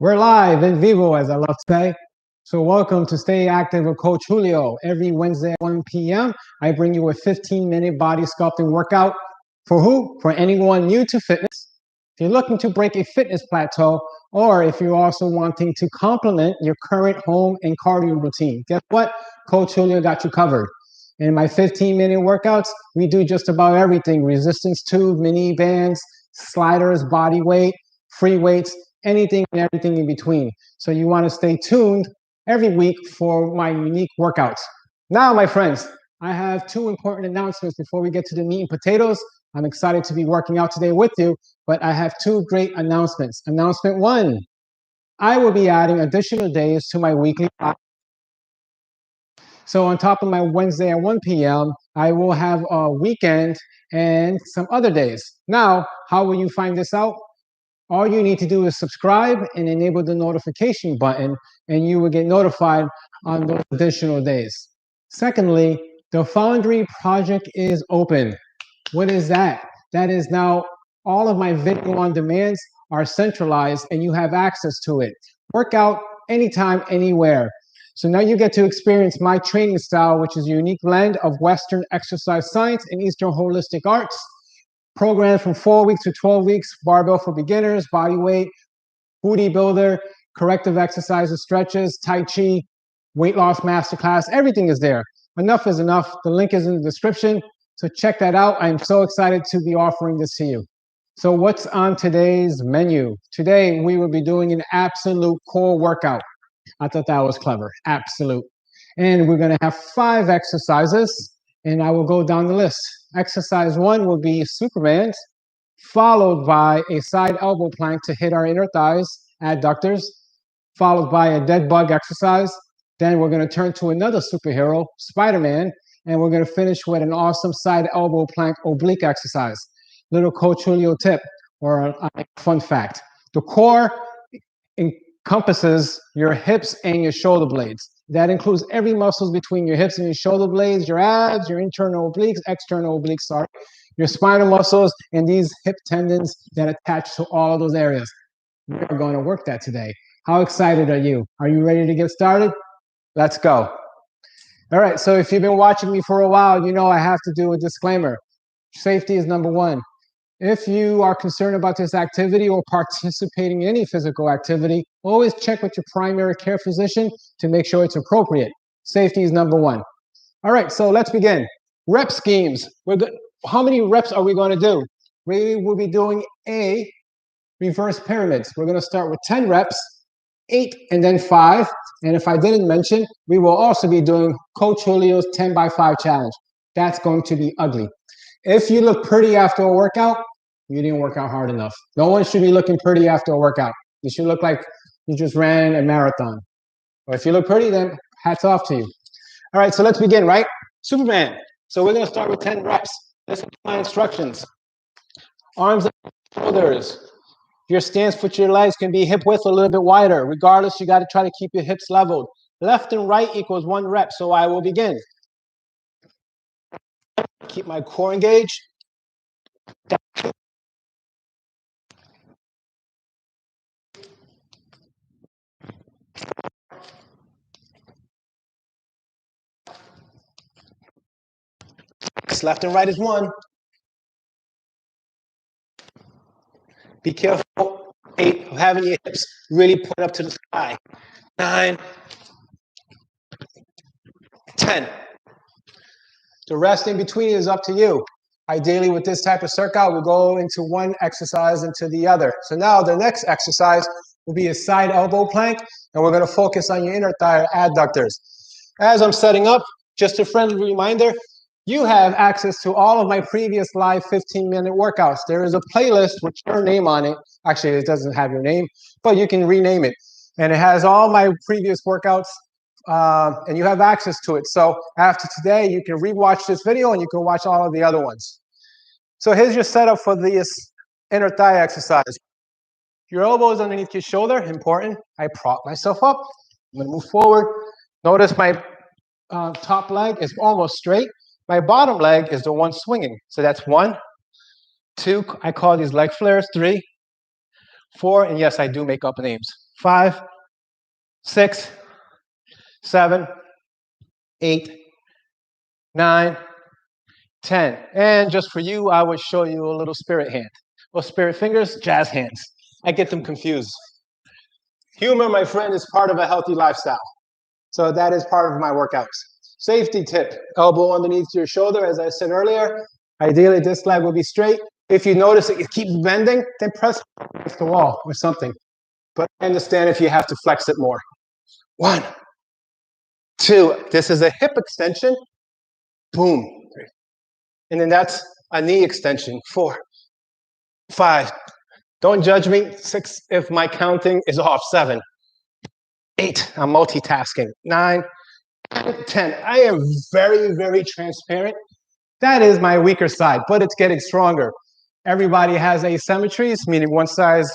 We're live in vivo, as I love to say. So welcome to Stay Active with Coach Julio. Every Wednesday at 1 p.m., I bring you a 15-minute body sculpting workout. For who? For anyone new to fitness. If you're looking to break a fitness plateau, or if you're also wanting to complement your current home and cardio routine, guess what? Coach Julio got you covered. In my 15-minute workouts, we do just about everything: resistance tube, mini bands, sliders, body weight, free weights, anything and everything in between. So you want to stay tuned every week for my unique workouts. Now, my friends, I have two important announcements before we get to the meat and potatoes. I'm excited to be working out today with you, but I have two great announcements. Announcement one, I will be adding additional days to my weekly. So on top of my Wednesday at 1 p.m., I will have a weekend and some other days. Now, how will you find this out? All you need to do is subscribe and enable the notification button, and you will get notified on those additional days. Secondly, the Foundry project is open. What is that? That is now all of my video on demands are centralized and you have access to it. Work out anytime, anywhere. So now you get to experience my training style, which is a unique blend of Western exercise science and Eastern holistic arts. Programs from 4 weeks to 12 weeks, barbell for beginners, body weight, booty builder, corrective exercises, stretches, Tai Chi, weight loss masterclass, everything is there. Enough is enough. The link is in the description. So check that out. I'm so excited to be offering this to you. So what's on today's menu? Today, we will be doing an absolute core workout. I thought that was clever, absolute. And we're gonna have 5 exercises, and I will go down the list. Exercise 1 will be Superman's, followed by a side elbow plank to hit our inner thighs, adductors, followed by a dead bug exercise. Then we're gonna turn to another superhero, Spider-Man, and we're gonna finish with an awesome side elbow plank oblique exercise. Little Coach Julio tip or a fun fact. The core encompasses your hips and your shoulder blades. That includes every muscles between your hips and your shoulder blades, your abs, your internal obliques, external obliques, sorry, your spinal muscles, and these hip tendons that attach to all of those areas. We're going to work that today. How excited are you? Are you ready to get started? Let's go. All right, so if you've been watching me for a while, you know I have to do a disclaimer. Safety is number one. If you are concerned about this activity or participating in any physical activity, always check with your primary care physician to make sure it's appropriate. Safety is number one. All right, so let's begin. Rep schemes. How many reps are we going to do? We will be doing a reverse pyramids. We're going to start with 10 reps, 8 and then 5. And if I didn't mention, we will also be doing Coach Julio's 10 by 5 challenge. That's going to be ugly. If you look pretty after a workout, you didn't work out hard enough. No one should be looking pretty after a workout. You should look like you just ran a marathon. Or if you look pretty, then hats off to you. All right, so let's begin, right? Superman. So we're going to start with 10 reps. Let's apply instructions. Arms and shoulders. Your stance for your legs can be hip width a little bit wider. Regardless, you got to try to keep your hips leveled. Left and right equals 1 rep, so I will begin. Keep my core engaged. Left and right is 1. Be careful, 8, of having your hips really put up to the sky. 9, 10. The rest in between is up to you. Ideally, with this type of circuit, we'll go into one exercise into the other. So now the next exercise will be a side elbow plank, and we're going to focus on your inner thigh adductors. As I'm setting up, just a friendly reminder, you have access to all of my previous live 15-minute workouts. There is a playlist with your name on it. Actually, it doesn't have your name, but you can rename it. And it has all my previous workouts, and you have access to it. So after today, you can rewatch this video and you can watch all of the other ones. So here's your setup for this inner thigh exercise. Your elbow is underneath your shoulder, important. I prop myself up. I'm going to move forward. Notice my top leg is almost straight. My bottom leg is the one swinging. So that's 1, 2, I call these leg flares, 3, 4, and yes, I do make up names. 5, 6, 7, 8, 9, 10. And just for you, I would show you a little spirit hand. Well, spirit fingers, jazz hands. I get them confused. Humor, my friend, is part of a healthy lifestyle. So that is part of my workouts. Safety tip, elbow underneath your shoulder, as I said earlier. Ideally, this leg will be straight. If you notice it keeps bending, then press against the wall or something. But I understand if you have to flex it more. 1, 2, this is a hip extension. Boom. And then that's a knee extension. 4, 5. Don't judge me. 6, if my counting is off. 7, 8. I'm multitasking. 9, 10. I am very, very transparent. That is my weaker side, but it's getting stronger. Everybody has asymmetries, meaning one side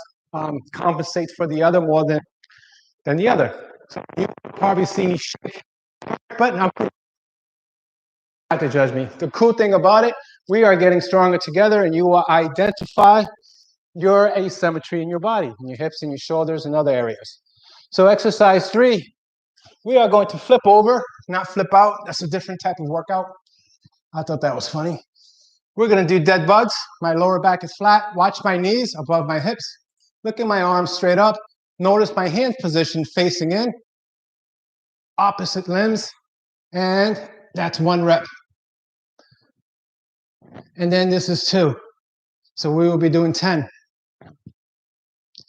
compensates for the other more than the other. So you probably see me shake, but I'm not to judge me. The cool thing about it, we are getting stronger together, and you will identify your asymmetry in your body, in your hips and your shoulders and other areas. So exercise 3, we are going to flip over, not flip out. That's a different type of workout. I thought that was funny. We're going to do dead bugs. My lower back is flat. Watch my knees above my hips. Look at my arms straight up. Notice my hand position facing in. Opposite limbs. And that's 1 rep. And then this is 2. So we will be doing 10.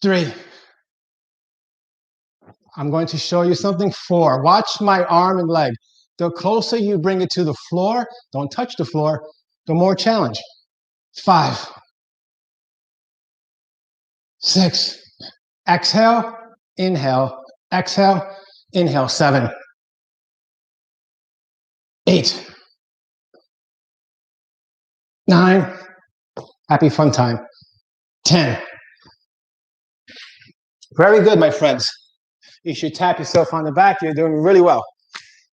3. I'm going to show you something. 4. Watch my arm and leg. The closer you bring it to the floor, don't touch the floor, the more challenge. 5. 6. Exhale, inhale, exhale, inhale. 7. 8. 9. Happy fun time. 10. Very good, my friends. You should tap yourself on the back. You're doing really well.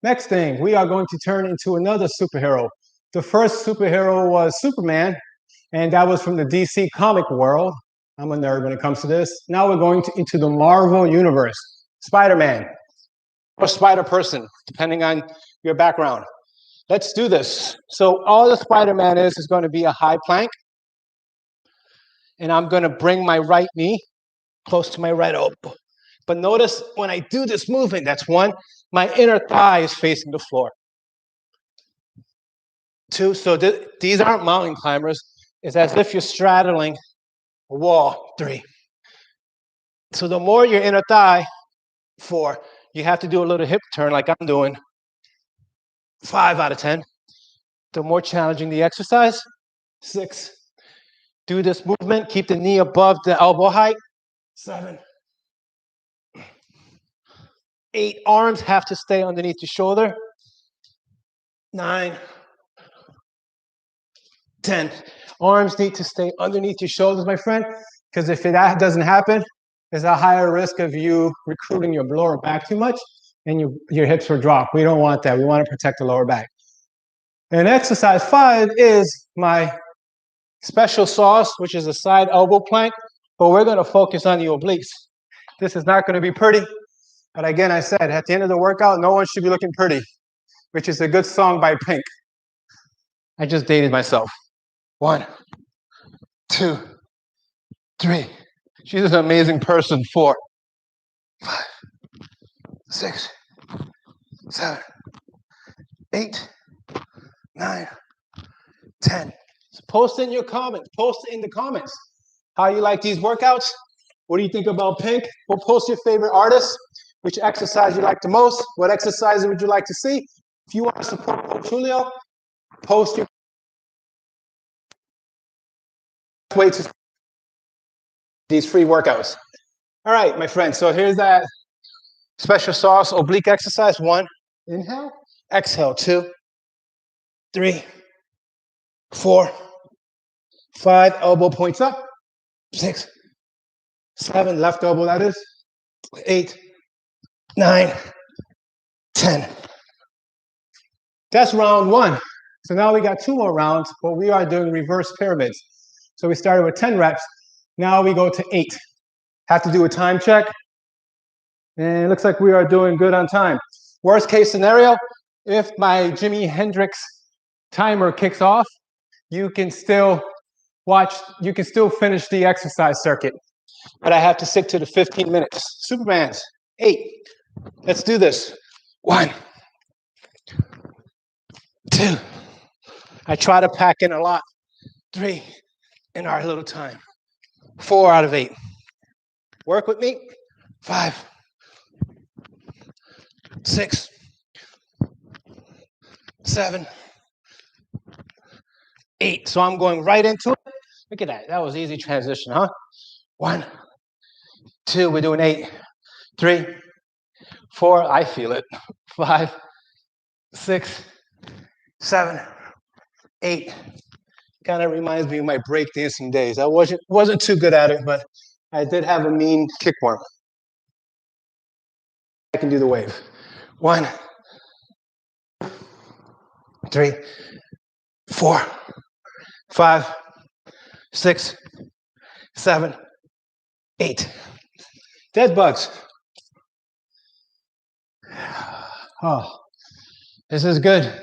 Next thing, we are going to turn into another superhero. The first superhero was Superman, and that was from the DC comic world. I'm a nerd when it comes to this. Now we're going into the Marvel universe. Spider-Man or Spider-Person, depending on your background. Let's do this. So all the Spider-Man is going to be a high plank. And I'm going to bring my right knee close to my right elbow. But notice when I do this movement, that's 1, my inner thigh is facing the floor. 2, so these aren't mountain climbers. It's as if you're straddling a wall. 3. So the more your inner thigh, 4, you have to do a little hip turn like I'm doing. 5 out of 10. The more challenging the exercise. 6. Do this movement. Keep the knee above the elbow height. 7. 8. Arms have to stay underneath the shoulder. 9. 10. Arms need to stay underneath your shoulders, my friend, because if that doesn't happen, there's a higher risk of you recruiting your lower back too much and your hips will drop. We don't want that. We want to protect the lower back. And exercise 5 is my special sauce, which is a side elbow plank, but we're going to focus on the obliques. This is not going to be pretty, but again, I said, at the end of the workout, no one should be looking pretty, which is a good song by Pink. I just dated myself. 1, 2, 3. She's an amazing person. 4, 5, 6, 7, 8, 9, 10. So post in your comments. Post in the comments how you like these workouts. What do you think about Pink? We'll post your favorite artists, which exercise you like the most. What exercises would you like to see? If you want to support Coach Julio, post your way to these free workouts. All right, my friends. So here's that special sauce oblique exercise. 1, inhale, exhale. 2, 3, 4, 5, elbow points up. 6, 7, left elbow, that is. 8, 9, 10. That's round 1. So now we got 2 more rounds, but we are doing reverse pyramids. So we started with 10 reps. Now we go to 8. Have to do a time check. And it looks like we are doing good on time. Worst case scenario, if my Jimi Hendrix timer kicks off, you can still finish the exercise circuit. But I have to stick to the 15 minutes. Superman's 8. Let's do this. 1, 2. I try to pack in a lot. 3 in our little time. 4 out of 8. Work with me. 5, 6, 7, 8. So I'm going right into it. Look at that. That was easy transition, huh? 1, 2. We're doing 8. 3, 4. I feel it. 5, 6, 7, 8. Kind of reminds me of my breakdancing days. I wasn't too good at it, but I did have a mean kickworm. I can do the wave. 1, 3, 4, 5, 6, 7, 8. Dead bugs. Oh, this is good.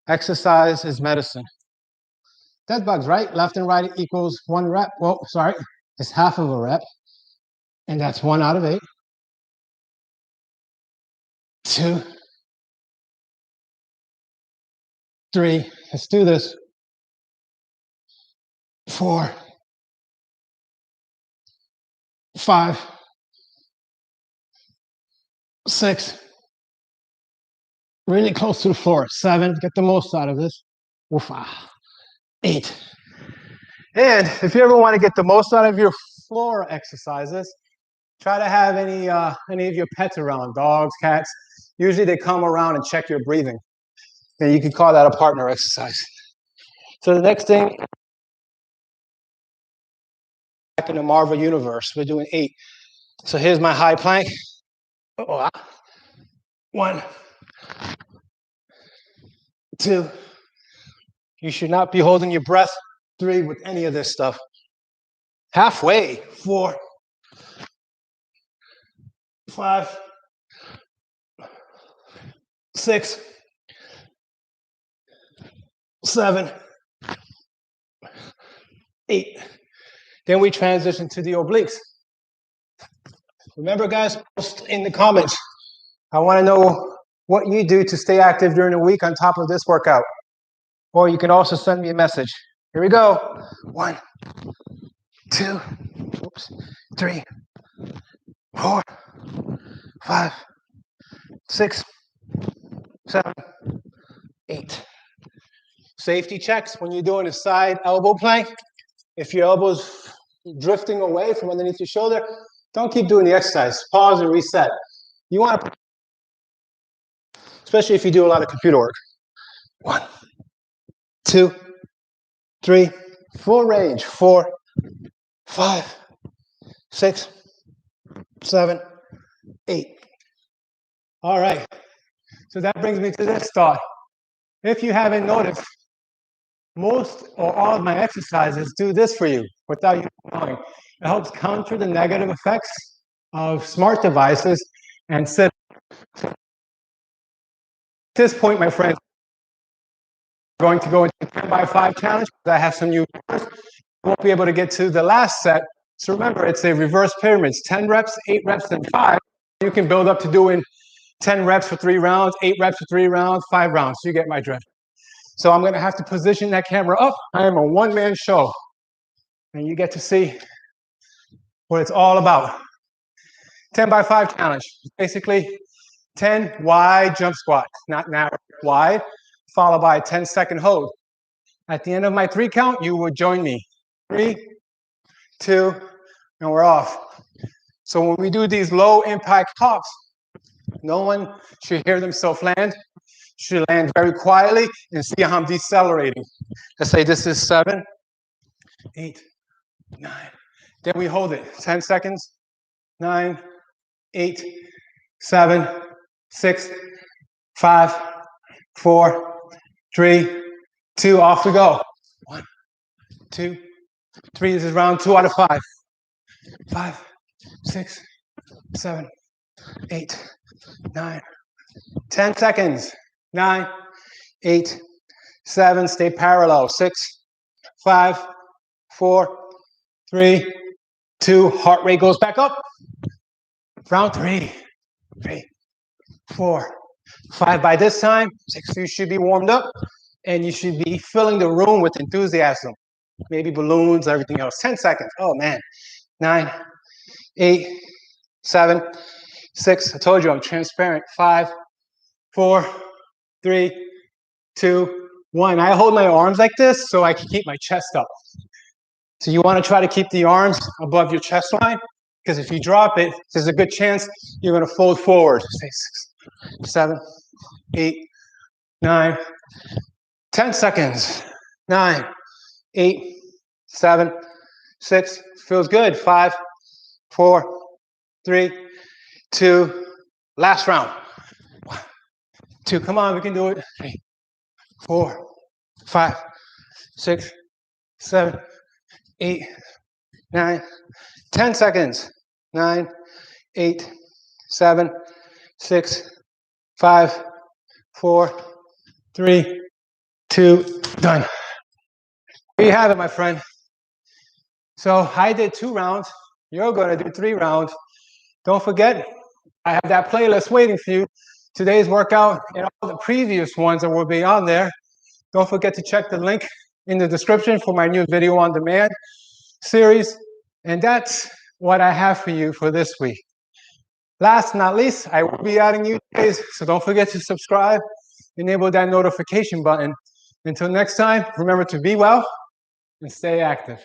Exercise is medicine. Dead bugs, right? Left and right equals 1 rep. Well, sorry, it's half of a rep. And that's 1 out of 8. 2, 3. Let's do this. 4, 5, 6. Really close to the floor. 7. Get the most out of this. 8. And if you ever want to get the most out of your floor exercises, try to have any of your pets around, dogs, cats. Usually they come around and check your breathing. And you can call that a partner exercise. So the next thing, back in the Marvel universe, we're doing 8. So here's my high plank. 1, 2. You should not be holding your breath. 3 with any of this stuff. Halfway. 4, 5, 6, 7, 8. Then we transition to the obliques. Remember, guys, post in the comments. I want to know what you do to stay active during the week on top of this workout. Or you can also send me a message. Here we go. 1, 2, 3, 4, 5, 6, 7, 8. Safety checks when you're doing a side elbow plank. If your elbow's drifting away from underneath your shoulder, don't keep doing the exercise. Pause and reset. You want to, especially if you do a lot of computer work. 1, 2, 3, full range. 4, 5, 6, 7, 8. All right. So that brings me to this thought. If you haven't noticed, most or all of my exercises do this for you without you knowing. It helps counter the negative effects of smart devices and sit. At this point, my friends, I'm going to go into the 10x5 challenge because I have some new members. I won't be able to get to the last set. So remember, it's a reverse pyramid. It's 10 reps, 8 reps, and 5. You can build up to doing 10 reps for 3 rounds, 8 reps for 3 rounds, 5 rounds. You get my drift. So I'm going to have to position that camera up. I am a one-man show. And you get to see what it's all about. 10x5 challenge. Basically, 10 wide jump squats, not narrow, wide, followed by a 10-second hold. At the end of my 3 count, you will join me. 3, 2, and we're off. So when we do these low impact pops, no one should hear themselves land. Should land very quietly and see how I'm decelerating. Let's say this is 7, 8, 9. Then we hold it 10 seconds. 9, 8, 7, 6, 5, 4, 3, 2. Off we go. 1, 2, 3. This is round 2 out of 5. 5, 6, 7, 8, 9, 10 seconds. 9, 8, 7, stay parallel. 6, 5, 4, 3, 2, heart rate goes back up. Round 3, 3, 4, 5. By this time, 6, you should be warmed up and you should be filling the room with enthusiasm. Maybe balloons, everything else. 10 seconds. Oh man. 9, 8, 7, 6. I told you I'm transparent. 5, 4, 3, 2, 1. I hold my arms like this so I can keep my chest up. So you want to try to keep the arms above your chest line, because if you drop it, there's a good chance you're going to fold forward. Say 6, 7, 8, 9, 10 seconds. 9, 8, 7, 6. Feels good. 5, 4, 3, 2. Last round. 1, 2. Come on, we can do it. 3, 4, 5, 6, 7, 8, 9, 10 seconds. 9, 8, 7, 6, 5, 4, 3, 2. Done. There you have it, my friend. So I did 2 rounds. You're going to do 3 rounds. Don't forget, I have that playlist waiting for you. Today's workout and all the previous ones that will be on there. Don't forget to check the link in the description for my new video on demand series. And that's what I have for you for this week. Last but not least, I will be adding new days, so don't forget to subscribe, enable that notification button. Until next time, remember to be well and stay active.